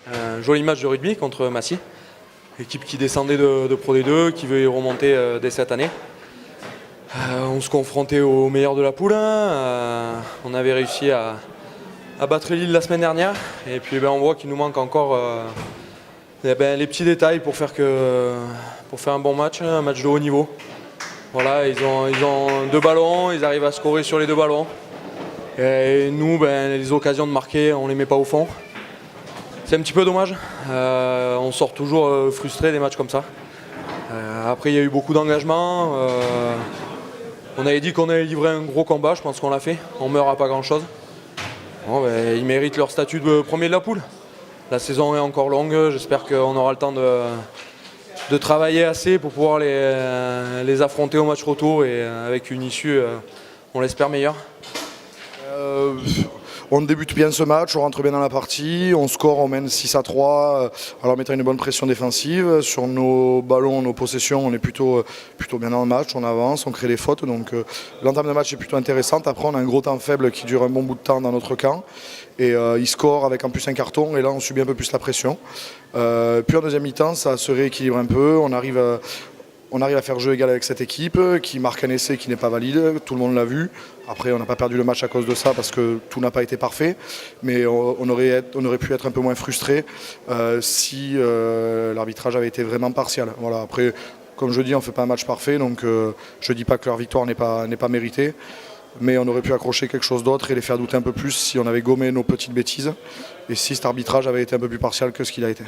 Un joli match de rugby contre Massy, équipe qui descendait de Pro D2, qui veut y remonter dès cette année. On se confrontait au meilleur de la poule. On avait réussi à battre Lille la semaine dernière. Et puis on voit qu'il nous manque encore les petits détails pour faire un bon match, un match de haut niveau. Voilà, ils ont 2 ballons, ils arrivent à scorer sur les 2 ballons. Et nous, les occasions de marquer, on ne les met pas au fond. C'est un petit peu dommage. On sort toujours frustré des matchs comme ça. Après, il y a eu beaucoup d'engagement. On avait dit qu'on allait livrer un gros combat, je pense qu'on l'a fait. On meurt à pas grand-chose. Bon, ils méritent leur statut de premier de la poule. La saison est encore longue. J'espère qu'on aura le temps de travailler assez pour pouvoir les affronter au match retour et avec une issue, on l'espère, meilleure. On débute bien ce match, on rentre bien dans la partie, on score, on mène 6-3 en leur mettant une bonne pression défensive. Sur nos ballons, nos possessions, on est plutôt bien dans le match, on avance, on crée des fautes. Donc l'entame de match est plutôt intéressante. Après, on a un gros temps faible qui dure un bon bout de temps dans notre camp. Et ils scorent avec en plus un carton et là on subit un peu plus la pression. Puis en deuxième mi-temps, ça se rééquilibre un peu, on arrive à faire jeu égal avec cette équipe qui marque un essai qui n'est pas valide, tout le monde l'a vu. Après, on n'a pas perdu le match à cause de ça parce que tout n'a pas été parfait. Mais on aurait pu être un peu moins frustré si l'arbitrage avait été vraiment partial. Voilà. Après, comme je dis, on ne fait pas un match parfait, donc je ne dis pas que leur victoire n'est pas méritée. Mais on aurait pu accrocher quelque chose d'autre et les faire douter un peu plus si on avait gommé nos petites bêtises et si cet arbitrage avait été un peu plus partial que ce qu'il a été.